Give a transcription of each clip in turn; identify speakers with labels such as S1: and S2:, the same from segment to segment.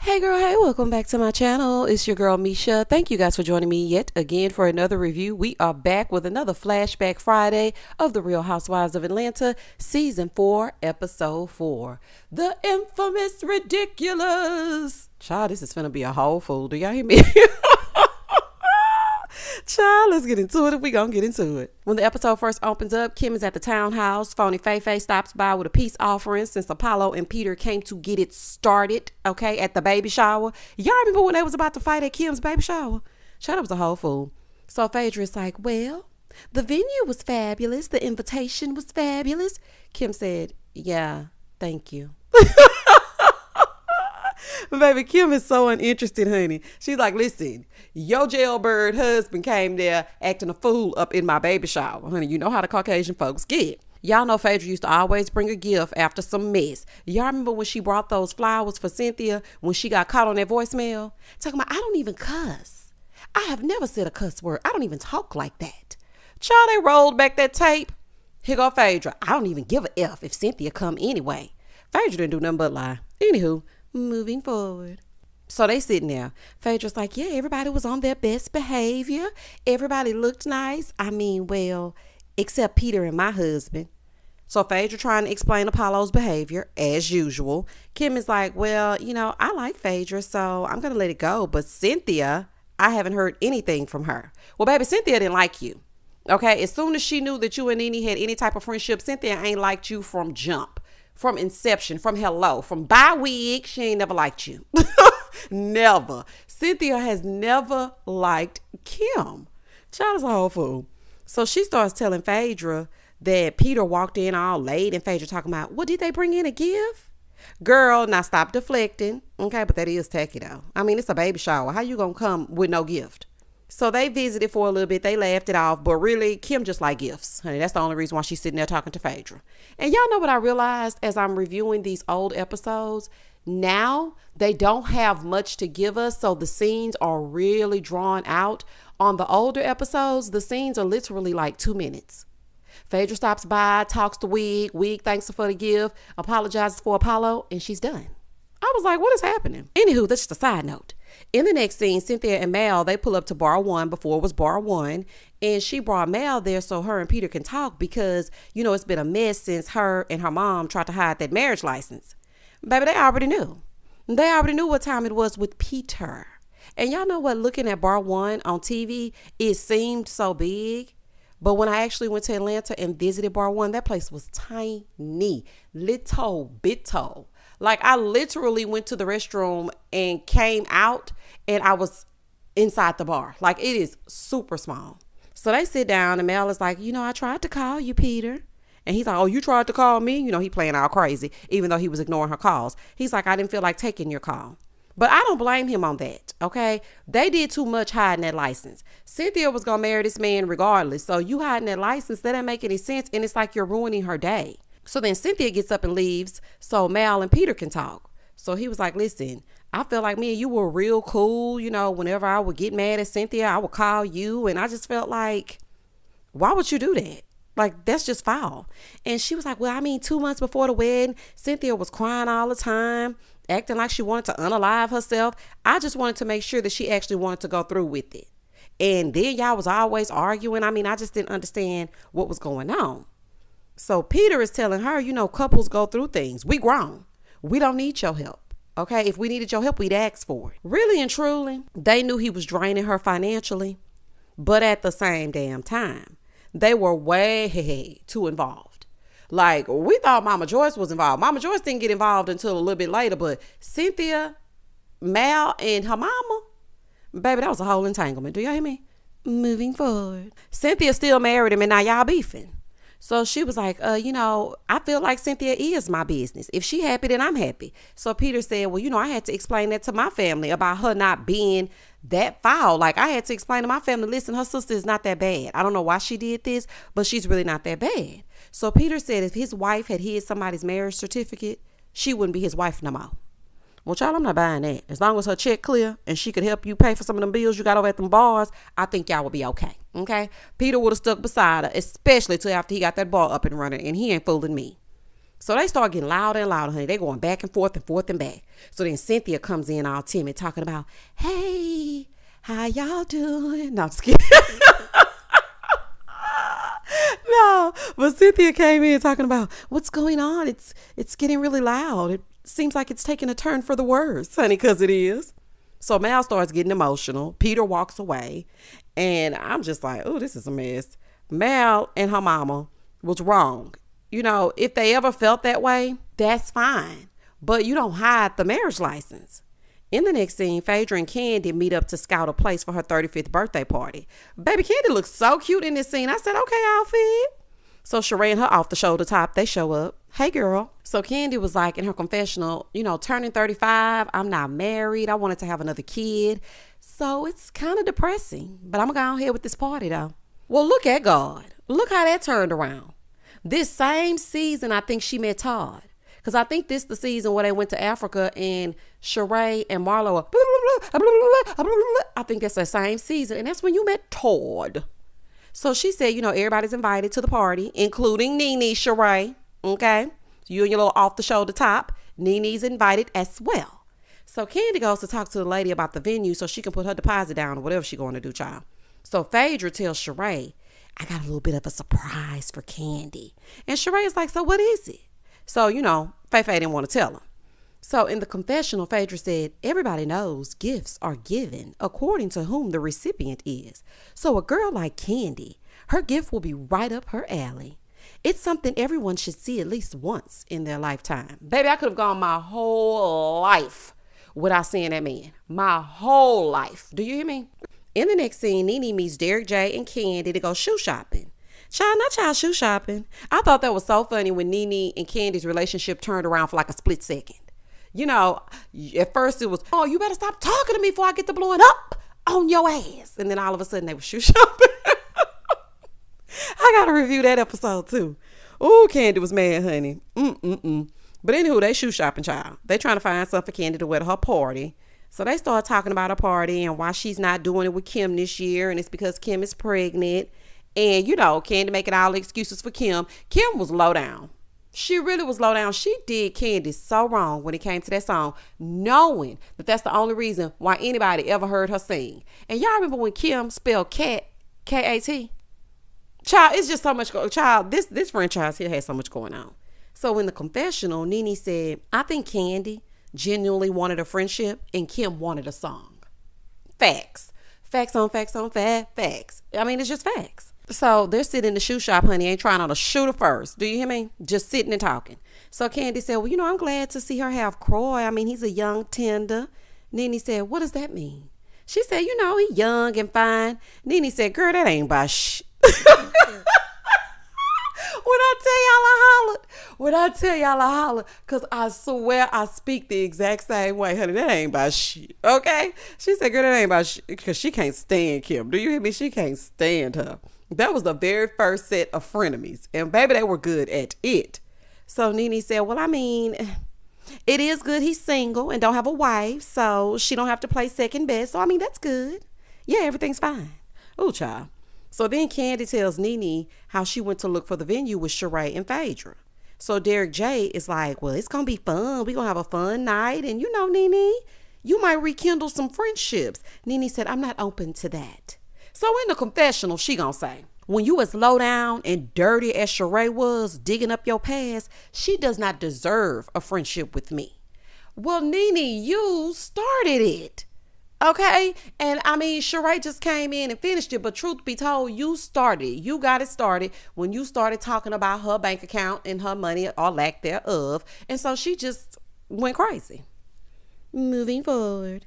S1: Hey girl, hey, welcome back to my channel. It's your girl Misha. Thank you guys for joining me yet again for another review. We are back with another Flashback Friday of The Real Housewives of Atlanta, Season 4, Episode 4. The infamous ridiculous. Child, this is finna be a whole fool. Do y'all hear me? Child, let's get into it if we gonna get into it. When the episode first opens up, Kim is at the townhouse. Phony Faye stops by with a peace offering since Apollo and Peter came to get it started, okay, at the baby shower. Y'all remember when they was about to fight at Kim's baby shower? Child, it was a whole fool. So Phaedra is like, well, the venue was fabulous. The invitation was fabulous. Kim said, yeah, thank you. Baby, Kim is so uninterested, honey. She's like, listen, your jailbird husband came there acting a fool up in my baby shower. Honey, you know how the Caucasian folks get. Y'all know Phaedra used to always bring a gift after some mess. Y'all remember when she brought those flowers for Cynthia when she got caught on that voicemail? Talking about, I don't even cuss. I have never said a cuss word. I don't even talk like that. Child, they rolled back that tape. Here go Phaedra. I don't even give a F if Cynthia come anyway. Phaedra didn't do nothing but lie. Anywho, moving forward. So they sitting there. Phaedra's like, yeah, everybody was on their best behavior. Everybody looked nice. I mean, well, except Peter and my husband. So Phaedra trying to explain Apollo's behavior as usual. Kim is like, well, you know, I like Phaedra, so I'm going to let it go. But Cynthia, I haven't heard anything from her. Well, baby, Cynthia didn't like you. Okay, as soon as she knew that you and Nene had any type of friendship, Cynthia ain't liked you from jump. From inception, from hello, from buy wig, she ain't never liked you. Never. Cynthia has never liked Kim. Child is a whole fool. So she starts telling Phaedra that Peter walked in all late and Phaedra talking about, well, did they bring in a gift? Girl, now stop deflecting. Okay, but that is tacky though. I mean, it's a baby shower. How you gonna come with no gift? So they visited for a little bit. They laughed it off. But really, Kim just like gifts. Honey, that's the only reason why she's sitting there talking to Phaedra. And y'all know what I realized as I'm reviewing these old episodes? Now, they don't have much to give us. So the scenes are really drawn out. On the older episodes, the scenes are literally like 2 minutes. Phaedra stops by, talks to Wig. Wig thanks her for the gift, apologizes for Apollo, and she's done. I was like, what is happening? Anywho, that's just a side note. In the next scene, Cynthia and Mal, they pull up to bar 1 before it was bar 1. And she brought Mal there so her and Peter can talk because, you know, it's been a mess since her and her mom tried to hide that marriage license. Baby, they already knew. They already knew what time it was with Peter. And y'all know what? Looking at bar 1 on TV, it seemed so big. But when I actually went to Atlanta and visited bar 1, that place was tiny, little bitto. Like, I literally went to the restroom and came out and I was inside the bar. Like, it is super small. So they sit down and Mel is like, you know, I tried to call you, Peter. And he's like, oh, you tried to call me? You know, he playing all crazy, even though he was ignoring her calls. He's like, I didn't feel like taking your call. But I don't blame him on that, okay? They did too much hiding that license. Cynthia was going to marry this man regardless. So you hiding that license, that didn't make any sense. And it's like you're ruining her day. So then Cynthia gets up and leaves so Mal and Peter can talk. So he was like, listen, I feel like me and you were real cool. You know, whenever I would get mad at Cynthia, I would call you. And I just felt like, why would you do that? Like, that's just foul. And she was like, well, I mean, 2 months before the wedding, Cynthia was crying all the time, acting like she wanted to unalive herself. I just wanted to make sure that she actually wanted to go through with it. And then y'all was always arguing. I mean, I just didn't understand what was going on. So Peter is telling her, you know, couples go through things. We grown. We don't need your help. Okay. If we needed your help, we'd ask for it. Really and truly, they knew he was draining her financially. But at the same damn time, they were way too involved. Like, we thought Mama Joyce was involved. Mama Joyce didn't get involved until a little bit later. But Cynthia, Mal, and her mama, baby, that was a whole entanglement. Do y'all hear me? Moving forward. Cynthia still married him and now y'all beefing. So she was like, you know, I feel like Cynthia is my business. If she happy, then I'm happy. So Peter said, well, you know, I had to explain that to my family about her not being that foul. Like, I had to explain to my family, listen, her sister is not that bad. I don't know why she did this, but she's really not that bad. So Peter said if his wife had hid somebody's marriage certificate, she wouldn't be his wife no more. Well, child, I'm not buying that. As long as her check clear and she could help you pay for some of them bills you got over at them bars, I think y'all would be okay. Okay? Peter would have stuck beside her, especially till after he got that bar up and running, and he ain't fooling me. So they start getting louder and louder, honey. They going back and forth and back. So then Cynthia comes in all timid talking about, hey, how y'all doing? No, I'm just kidding. No, but Cynthia came in talking about what's going on. It's getting really loud. It seems like it's taking a turn for the worse, honey, because it is. So Mal starts getting emotional. Peter walks away. And I'm just like, oh, this is a mess. Mal and her mama was wrong. You know, if they ever felt that way, that's fine. But you don't hide the marriage license. In the next scene, Phaedra and Kandi meet up to scout a place for her 35th birthday party. Baby, Kandi looks so cute in this scene. I said, okay, outfit. So Sheree and her off-the-shoulder top, they show up. Hey, girl. So Kandi was like in her confessional, you know, turning 35. I'm not married. I wanted to have another kid. So it's kind of depressing. But I'm going to go ahead with this party, though. Well, look at God. Look how that turned around. This same season, I think she met Todd. Because I think this is the season where they went to Africa and Sheree and Marlo were I think that's the same season. And that's when you met Todd. So she said, you know, everybody's invited to the party, including Nene, Sheree. Okay? So you and your little off-the-shoulder top. Nene's invited as well. So Kandi goes to talk to the lady about the venue so she can put her deposit down or whatever she's going to do, child. So Phaedra tells Sheree, I got a little bit of a surprise for Kandi. And Sheree is like, so what is it? So, you know, Faye didn't want to tell him. So in the confessional, Phaedra said, everybody knows gifts are given according to whom the recipient is. So a girl like Kandi, her gift will be right up her alley. It's something everyone should see at least once in their lifetime. Baby, I could have gone my whole life without seeing that man. My whole life. Do you hear me? In the next scene, Nene meets Derek J and Kandi to go shoe shopping. Child shoe shopping. I thought that was so funny when Nene and Kandi's relationship turned around for like a split second. You know, at first it was, oh, you better stop talking to me before I get to blowing up on your ass. And then all of a sudden they were shoe shopping. I got to review that episode too. Ooh, Kandi was mad, honey. But anywho, they shoe shopping, child. They trying to find something for Kandi to wear to her party. So they start talking about her party and why she's not doing it with Kim this year. And it's because Kim is pregnant. And, you know, Kandi making all the excuses for Kim. Kim was low down. She really was low down. She did Kandi so wrong when it came to that song, knowing that that's the only reason why anybody ever heard her sing. And y'all remember when Kim spelled cat, K-A-T? Child, it's just so much. Child, this franchise here has so much going on. So in the confessional, Nene said, I think Kandi genuinely wanted a friendship and Kim wanted a song. Facts. Facts on facts on facts. I mean, it's just facts. So they're sitting in the shoe shop, honey, ain't trying on a shooter first. Do you hear me? Just sitting and talking. So Kandi said, well, you know, I'm glad to see her have Croy. I mean, he's a young tender. Nene said, what does that mean? She said, you know, he young and fine. Nene said, girl, that ain't by shit. When I tell y'all I hollered, because I swear I speak the exact same way, honey, that ain't by shit, okay? She said, girl, that ain't by shit, because she can't stand Kim. Do you hear me? She can't stand her. That was the very first set of frenemies, and baby, they were good at it. So Nene said, well, I mean, it is good he's single and don't have a wife, so she don't have to play second best, so I mean, that's good. Yeah, everything's fine. Ooh, child. So then Kandi tells Nene how she went to look for the venue with Sheree and Phaedra. So Derek J is like, well, it's going to be fun. We're going to have a fun night. And you know, Nene, you might rekindle some friendships. Nene said, I'm not open to that. So in the confessional, she going to say, when you as low down and dirty as Sheree was digging up your past, she does not deserve a friendship with me. Well, Nene, you started it. Okay, and I mean, Sheree just came in and finished it, but truth be told, you started. You got it started when you started talking about her bank account and her money or lack thereof, and so she just went crazy. Moving forward.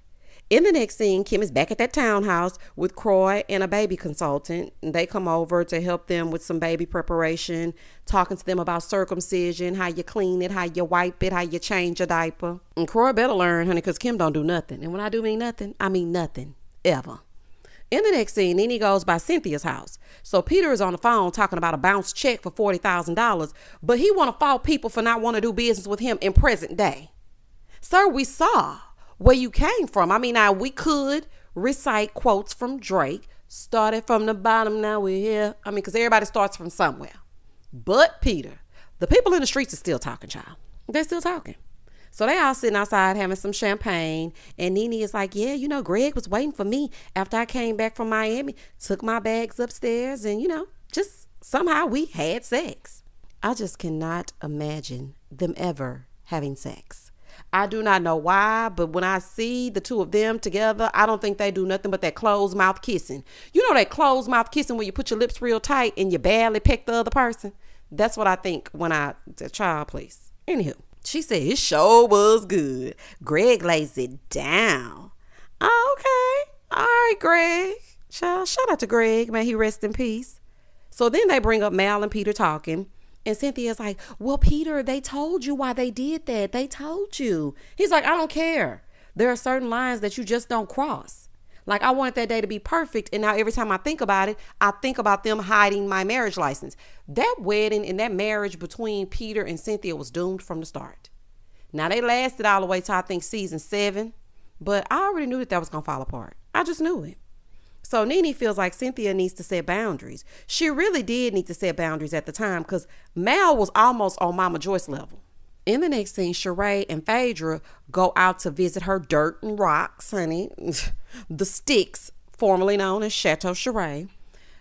S1: In the next scene, Kim is back at that townhouse with Croy and a baby consultant. They come over to help them with some baby preparation, talking to them about circumcision, how you clean it, how you wipe it, how you change a diaper. And Croy better learn, honey, because Kim don't do nothing. And when I do mean nothing, I mean nothing, ever. In the next scene, Nene goes by Cynthia's house. So Peter is on the phone talking about a bounced check for $40,000, but he want to fault people for not wanting to do business with him in present day. Sir, we saw where you came from. I mean, now we could recite quotes from Drake. Started from the bottom, now we're here. I mean, because everybody starts from somewhere. But Peter, The people in the streets are still talking, child. They're still talking. So they all sitting outside having some champagne. And Nene is like, yeah, Greg was waiting for me after I came back from Miami. Took my bags upstairs and, just somehow we had sex. I just cannot imagine them ever having sex. I do not know why, but when I see the two of them together, I don't think they do nothing but that closed mouth kissing. You know that closed mouth kissing where you put your lips real tight and you barely peck the other person? That's what I think when child, please. Anywho, she said his show was good. Greg lays it down. Oh, okay. All right, Greg. Child, shout out to Greg. May he rest in peace. So then they bring up Mal and Peter talking. And Cynthia's like, well, Peter, they told you why they did that. They told you. He's like, I don't care. There are certain lines that you just don't cross. Like, I wanted that day to be perfect. And now every time I think about it, I think about them hiding my marriage license. That wedding and that marriage between Peter and Cynthia was doomed from the start. Now, they lasted all the way to, I think, season 7. But I already knew that was going to fall apart. I just knew it. So Nene feels like Cynthia needs to set boundaries. She really did need to set boundaries at the time because Mal was almost on Mama Joyce level. In the next scene, Sheree and Phaedra go out to visit her dirt and rocks, honey. The sticks, formerly known as Chateau Sheree.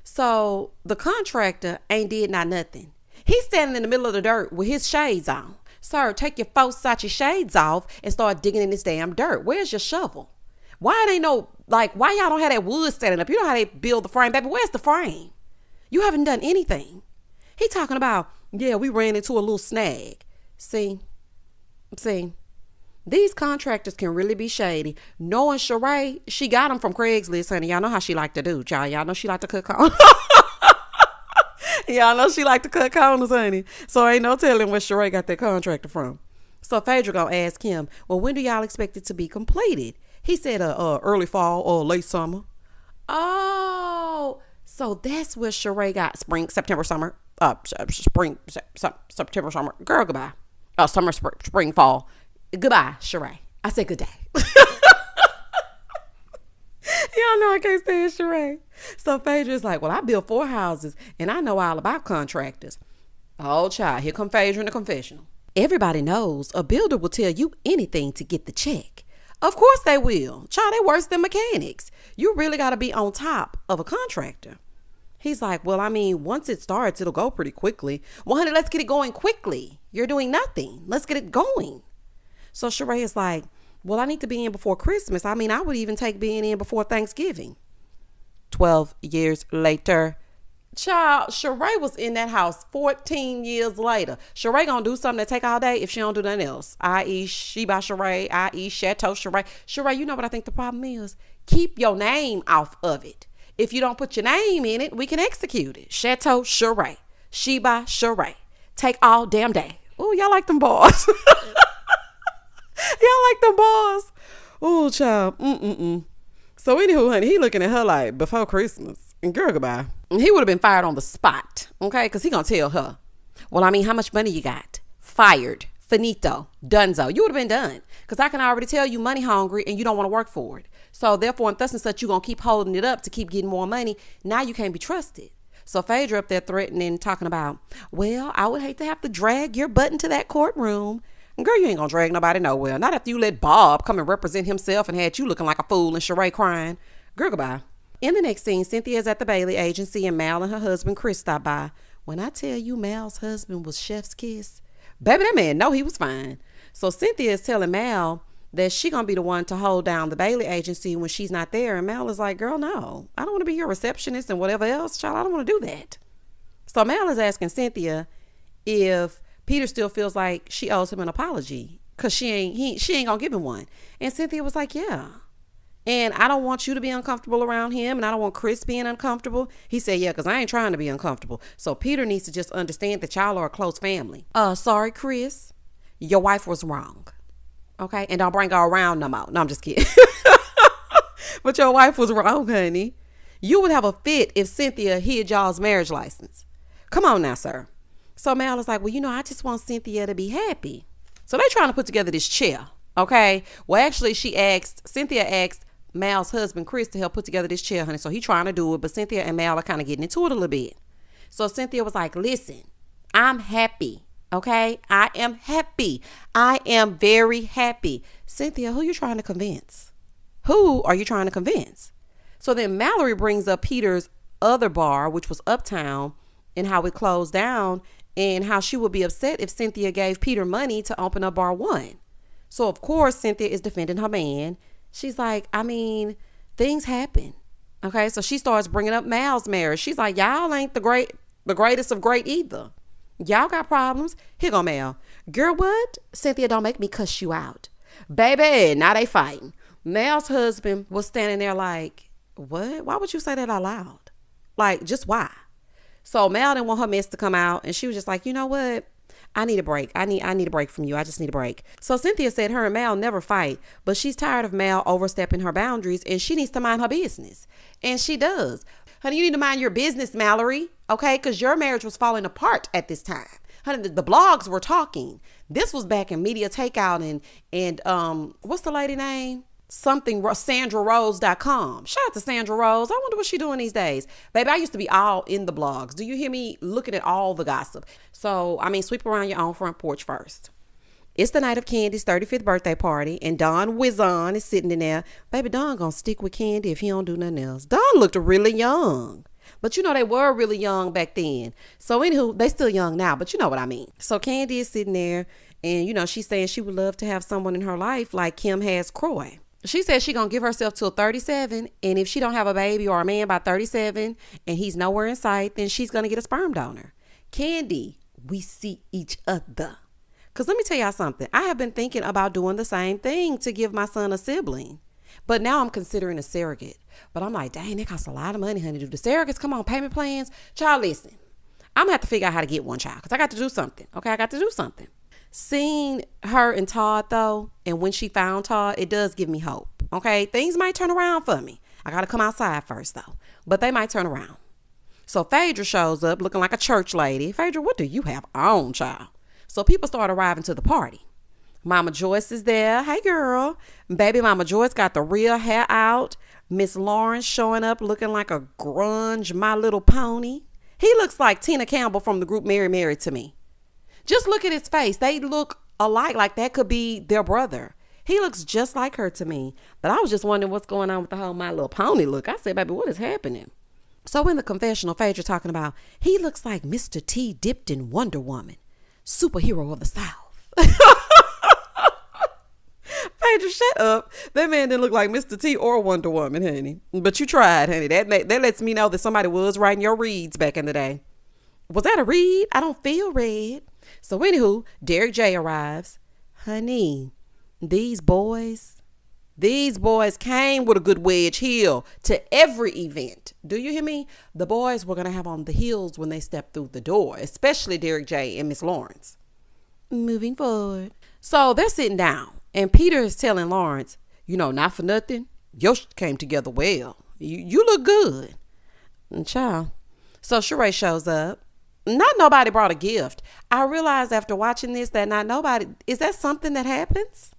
S1: So the contractor ain't did nothing. He's standing in the middle of the dirt with his shades on. Sir, take your Versace shades off and start digging in this damn dirt. Where's your shovel? Why why y'all don't have that wood standing up? You know how they build the frame, baby. Where's the frame? You haven't done anything. He talking about, yeah, we ran into a little snag. See, these contractors can really be shady. Knowing Sheree, she got them from Craigslist, honey. Y'all know how she like to do, child. Y'all know she like to cut corners. Y'all know she like to cut corners, honey. So ain't no telling where Sheree got that contractor from. So Phaedra gonna ask him, well, when do y'all expect it to be completed? He said early fall or late summer. Oh, so that's where Sheree got September, summer. Girl, goodbye. Summer, spring, fall. Goodbye, Sheree. I said good day. Y'all know I can't stand Sheree. So Phaedra's like, well, I built 4 houses and I know all about contractors. Oh, child, here come Phaedra in the confessional. Everybody knows a builder will tell you anything to get the check. Of course they will. Child, they worse than mechanics. You really got to be on top of a contractor. He's like, well, I mean, once it starts, it'll go pretty quickly. Well, honey, let's get it going quickly. You're doing nothing. Let's get it going. So Sheree is like, well, I need to be in before Christmas. I mean, I would even take being in before Thanksgiving. 12 years later. Child, Sheree was in that house 14 years later. Sheree gonna do something that take all day if she don't do nothing else. I.e. She by Sheree, i.e. Chateau Sheree. Sheree, you know what I think the problem is? Keep your name off of it. If you don't put your name in it, we can execute it. Chateau Sheree. She by Sheree. Take all damn day. Oh, y'all like them bars. Y'all like them bars. Oh, child. So anywho, honey, he looking at her like before Christmas. And girl, goodbye. He would have been fired on the spot, okay? Because he gonna tell her, well, I mean, how much money you got? Fired. Finito. Dunzo. You would have been done. Because I can already tell you money hungry and you don't want to work for it. So therefore, and thus and such, you're going to keep holding it up to keep getting more money. Now you can't be trusted. So Phaedra up there threatening, talking about, well, I would hate to have to drag your butt into that courtroom. And girl, you ain't going to drag nobody nowhere. Not after you let Bob come and represent himself and had you looking like a fool and Sheree crying. Girl, goodbye. In the next scene, Cynthia's at the Bailey agency and Mal and her husband Chris stop by. When I tell you Mal's husband was chef's kiss, baby, that man know he was fine. So Cynthia is telling Mal that she gonna be the one to hold down the Bailey agency when she's not there. And Mal is like, girl, no, I don't want to be your receptionist and whatever else, child. I don't want to do that. So Mal is asking Cynthia if Peter still feels like she owes him an apology because she ain't gonna give him one. And Cynthia was like, yeah. And I don't want you to be uncomfortable around him. And I don't want Chris being uncomfortable. He said, yeah, because I ain't trying to be uncomfortable. So Peter needs to just understand that y'all are a close family. Sorry, Chris. Your wife was wrong. Okay? And don't bring her around no more. No, I'm just kidding. But your wife was wrong, honey. You would have a fit if Cynthia hid y'all's marriage license. Come on now, sir. So Mal is like, well, I just want Cynthia to be happy. So they trying to put together this chair. Okay? Well, actually, Cynthia asked Mal's husband Chris to help put together this chair, honey. So he trying to do it, but Cynthia and Mal are kind of getting into it a little bit. So Cynthia was like, listen, I'm happy Okay, I am happy. I am very happy. Cynthia, who you trying to convince? Who are you trying to convince? So then Mallory brings up Peter's other bar, which was Uptown, and how it closed down, and how she would be upset if Cynthia gave Peter money to open up bar one. So of course Cynthia is defending her man. She's like, I mean, things happen. Okay, so she starts bringing up Mal's marriage. She's like, y'all ain't the greatest of great either. Y'all got problems. Here go Mal. Girl, what? Cynthia, don't make me cuss you out. Baby, now they fighting. Mal's husband was standing there like, what? Why would you say that out loud? Like, just why? So Mal didn't want her mess to come out, and she was just like, you know what? I need a break. I need a break from you. I just need a break. So Cynthia said her and Mal never fight, but she's tired of Mal overstepping her boundaries, and she needs to mind her business. And she does. Honey, you need to mind your business, Mallory, okay? Because your marriage was falling apart at this time. Honey, the blogs were talking. This was back in Media Takeout and what's the lady name? Something, SandraRose.com. Shout out to Sandra Rose. I wonder what she doing these days. Baby, I used to be all in the blogs. Do you hear me looking at all the gossip? So, I mean, sweep around your own front porch first. It's the night of Kandi's 35th birthday party, and Don Wizon is sitting in there. Baby, Don gonna stick with Kandi if he don't do nothing else. Don looked really young. But you know, they were really young back then. So anywho, they still young now, but you know what I mean. So Kandi is sitting there, and you know, she's saying she would love to have someone in her life like Kim has Croy. She says she gonna give herself till 37, and if she don't have a baby or a man by 37 and he's nowhere in sight, then she's gonna get a sperm donor. Kandi, we see each other. Because let me tell y'all something. I have been thinking about doing the same thing to give my son a sibling. But now I'm considering a surrogate. But I'm like, dang, that costs a lot of money, honey. Do the surrogates come on payment plans? Child, listen. I'm going to have to figure out how to get one, child. Because I got to do something. Okay, I got to do something. Seeing her and Todd, though, and when she found Todd, it does give me hope. Okay, things might turn around for me. I got to come outside first, though. But they might turn around. So Phaedra shows up looking like a church lady. Phaedra, what do you have on, child? So people start arriving to the party. Mama Joyce is there. Hey, girl. Baby Mama Joyce got the real hair out. Miss Lawrence showing up looking like a grunge My Little Pony. He looks like Tina Campbell from the group Mary Mary to me. Just look at his face. They look alike, like that could be their brother. He looks just like her to me. But I was just wondering what's going on with the whole My Little Pony look. I said, baby, what is happening? So in the confessional, Phaedra talking about, he looks like Mr. T dipped in Wonder Woman. Superhero of the South. Phaedra, shut up. That man didn't look like Mr. T or Wonder Woman, honey. But you tried, honey. That lets me know that somebody was writing your reads back in the day. Was that a read? I don't feel read. So anywho, Derek J arrives. Honey, these boys came with a good wedge heel to every event. Do you hear me? The boys were going to have on the heels when they stepped through the door, especially Derek J and Miss Lawrence. Moving forward. So they're sitting down, and Peter is telling Lawrence, you know, not for nothing, yours came together well. You look good. And child. So Sheree shows up. Not nobody brought a gift. I realized after watching this that not nobody, is that something that happens?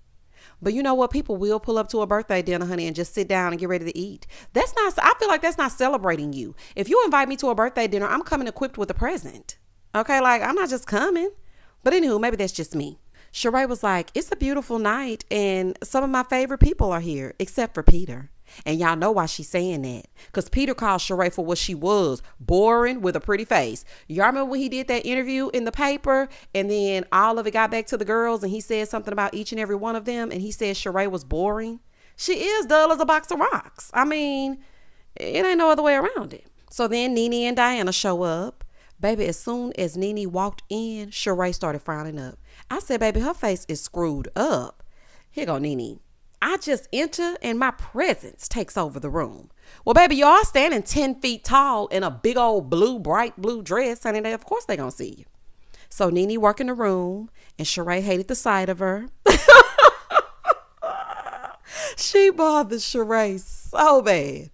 S1: But you know what? People will pull up to a birthday dinner, honey, and just sit down and get ready to eat. That's not, I feel like that's not celebrating you. If you invite me to a birthday dinner, I'm coming equipped with a present. Okay, like I'm not just coming. But anywho, maybe that's just me. Sheree was like, it's a beautiful night and some of my favorite people are here, except for Peter. And y'all know why she's saying that. Because Peter called Sheree for what she was, boring with a pretty face. Y'all remember when he did that interview in the paper and then all of it got back to the girls and he said something about each and every one of them and he said Sheree was boring? She is dull as a box of rocks. I mean, it ain't no other way around it. So then Nene and Diana show up. Baby, as soon as Nene walked in, Sheree started frowning up. I said, baby, her face is screwed up. Here go Nene. I just enter and my presence takes over the room. Well, baby, y'all standing 10 feet tall in a big old bright blue dress. Honey, of course they gonna see you. So Nene working the room and Sheree hated the sight of her. She bothered Sheree so bad.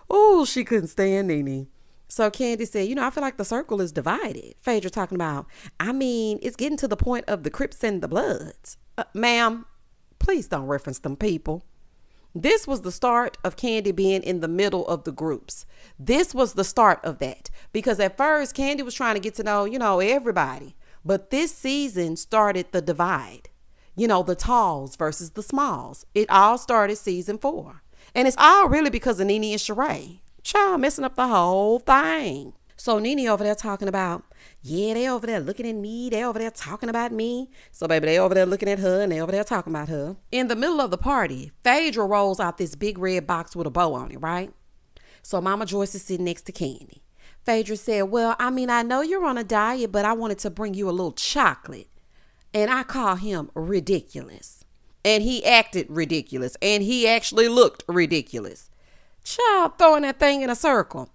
S1: Oh, she couldn't stand Nene. So Kandi said, you know, I feel like the circle is divided. Phaedra talking about, I mean, it's getting to the point of the Crips and the Bloods. Ma'am, please don't reference them people. This was the start of Kandi being in the middle of the groups. This was the start of that. Because at first, Kandi was trying to get to know, you know, everybody. But this season started the divide. You know, the talls versus the smalls. It all started season 4. And it's all really because of Nene and Sheree. Child messing up the whole thing. So Nene over there talking about, yeah, they over there looking at me. They over there talking about me. So baby, they over there looking at her and they over there talking about her. In the middle of the party, Phaedra rolls out this big red box with a bow on it, right? So Mama Joyce is sitting next to Kandi. Phaedra said, well, I mean, I know you're on a diet, but I wanted to bring you a little chocolate. And I call him ridiculous. And he acted ridiculous. And he actually looked ridiculous. Child throwing that thing in a circle.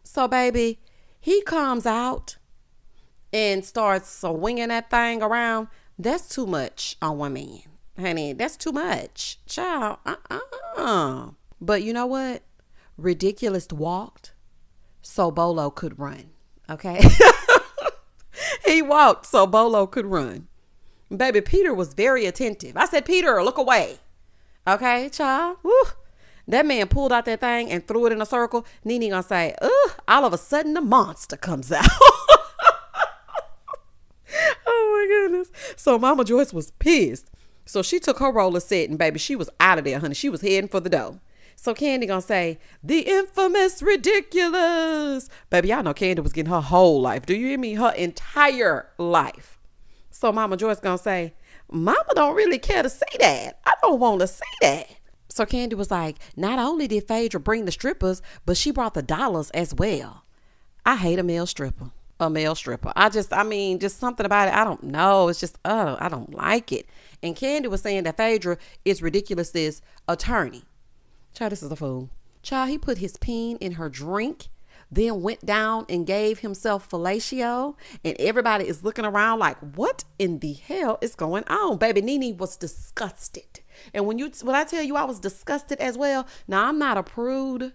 S1: So baby, he comes out and starts swinging that thing around. That's too much on one man. Honey, that's too much. Child, But you know what? Ridiculous walked so Bolo could run. Okay? He walked so Bolo could run. Baby, Peter was very attentive. I said, Peter, look away. Okay, child? Woo. That man pulled out that thing and threw it in a circle. Nene gonna say, all of a sudden the monster comes out. Oh my goodness. So Mama Joyce was pissed. So she took her roller set and baby, she was out of there, honey. She was heading for the door. So Kandi gonna say, the infamous ridiculous. Baby, y'all know Kandi was getting her whole life. Do you hear me? Her entire life. So Mama Joyce gonna say, Mama don't really care to see that. I don't want to see that. So Kandi was like, not only did Phaedra bring the strippers, but she brought the dollars as well. I hate a male stripper. Just something about it. I don't know. It's just, I don't like it. And Kandi was saying that Phaedra is ridiculous's attorney. Child, this is a fool. Child, he put his peen in her drink, then went down and gave himself fellatio. And everybody is looking around like, what in the hell is going on? Baby, Nene was disgusted. And when I tell you I was disgusted as well, now I'm not a prude,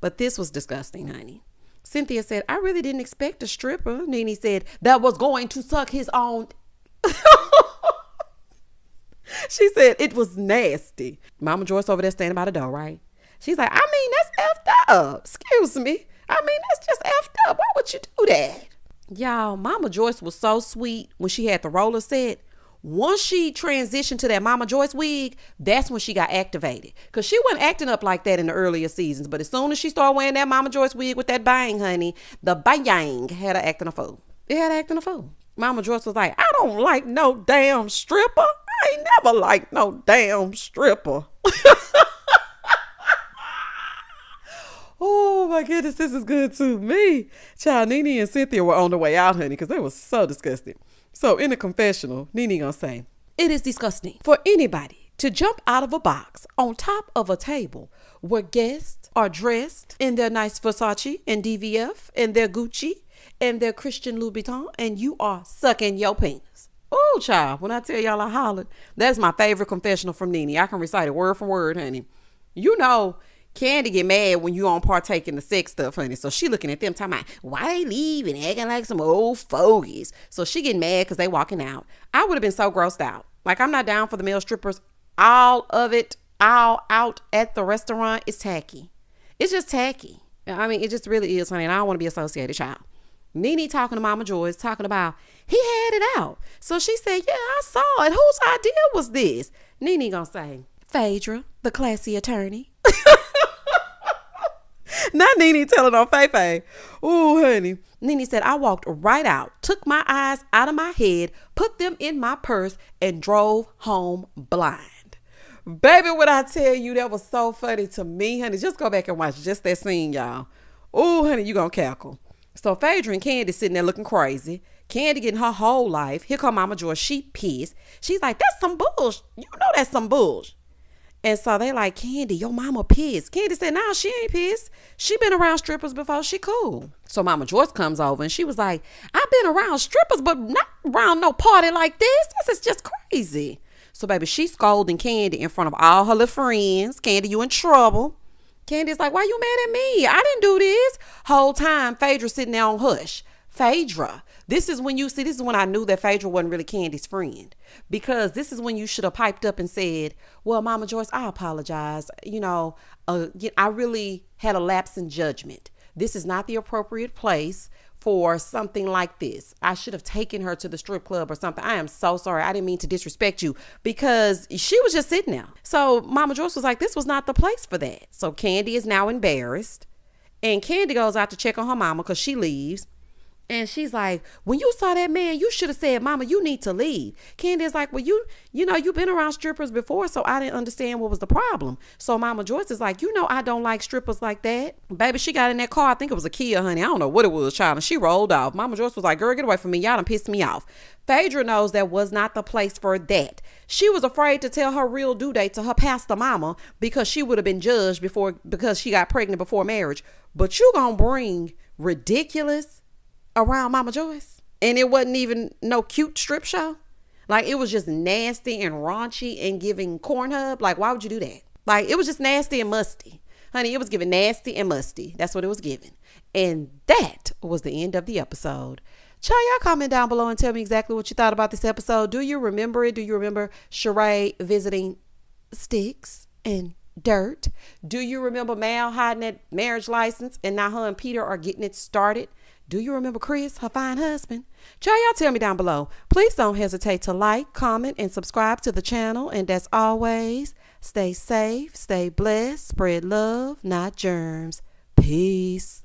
S1: but this was disgusting, honey. Cynthia said, I really didn't expect a stripper. Nene said, that was going to suck his own. She said it was nasty. Mama Joyce over there standing by the door, right? She's like, I mean, that's effed up. Excuse me. I mean, that's just effed up. Why would you do that? Y'all, Mama Joyce was so sweet when she had the roller set. Once she transitioned to that Mama Joyce wig, that's when she got activated. Because she wasn't acting up like that in the earlier seasons. But as soon as she started wearing that Mama Joyce wig with that bang, honey, the bang had her acting a fool. It had her acting a fool. Mama Joyce was like, I don't like no damn stripper. I ain't never liked no damn stripper. Oh my goodness, this is good to me. Child, Nene and Cynthia were on the way out, honey, because they were so disgusted. So in the confessional, Nene gonna say, it is disgusting for anybody to jump out of a box on top of a table where guests are dressed in their nice Versace and DVF and their Gucci and their Christian Louboutin, and you are sucking your penis. Oh, child, when I tell y'all I hollered, that's my favorite confessional from Nene. I can recite it word for word, honey. You know, Kandi get mad when you don't partake in the sex stuff, honey. So she looking at them talking about, why they leave and acting like some old fogies. So she getting mad because they walking out. I would have been so grossed out. Like, I'm not down for the male strippers. All of it, all out at the restaurant is tacky. It's just tacky. I mean, it just really is, honey. And I don't want to be associated, child. Nene talking to Mama Joyce, talking about, he had it out. So she said, yeah, I saw it. Whose idea was this? Nene gonna say, Phaedra, the classy attorney. Not Nene telling on Faye. Ooh, honey. Nene said, I walked right out, took my eyes out of my head, put them in my purse, and drove home blind. Baby, when I tell you that was so funny to me, honey, just go back and watch just that scene, y'all. Ooh, honey, you gonna cackle. So Phaedra and Kandi sitting there looking crazy. Kandi getting her whole life. Here come Mama Joyce. She pissed. She's like, that's some bullshit. You know that's some bullshit. And so they like, Kandi, your mama pissed. Kandi said, nah, she ain't pissed. She been around strippers before. She cool. So Mama Joyce comes over and she was like, I've been around strippers, but not around no party like this. This is just crazy. So baby, she scolding Kandi in front of all her little friends. Kandi, you in trouble. Kandi's like, why you mad at me? I didn't do this. Whole time, Phaedra sitting there on hush. Phaedra, this is when I knew that Phaedra wasn't really Kandi's friend. Because this is when you should have piped up and said, well, Mama Joyce, I apologize. I really had a lapse in judgment. This is not the appropriate place for something like this. I should have taken her to the strip club or something. I am so sorry. I didn't mean to disrespect you, because she was just sitting there. So Mama Joyce was like, this was not the place for that. So Kandi is now embarrassed. And Kandi goes out to check on her mama because she leaves. And she's like, when you saw that man, you should have said, Mama, you need to leave. Kandi is like, well, you've been around strippers before, so I didn't understand what was the problem. So Mama Joyce is like, I don't like strippers like that. Baby, she got in that car. I think it was a Kia, honey. I don't know what it was, child. And she rolled off. Mama Joyce was like, girl, get away from me. Y'all done pissed me off. Phaedra knows that was not the place for that. She was afraid to tell her real due date to her pastor mama because she would have been judged because she got pregnant before marriage. But you gonna bring ridiculous around Mama Joyce? And it wasn't even no cute strip show. Like, it was just nasty and raunchy and giving Cornhub. Like, why would you do that? Like, it was just nasty and musty. Honey, it was giving nasty and musty. That's what it was giving. And that was the end of the episode. Child, y'all comment down below and tell me exactly what you thought about this episode. Do you remember it? Do you remember Sheree visiting sticks and dirt? Do you remember Mal hiding that marriage license and now her and Peter are getting it started? Do you remember Chris, her fine husband? Child, y'all tell me down below. Please don't hesitate to like, comment, and subscribe to the channel. And as always, stay safe, stay blessed, spread love, not germs. Peace.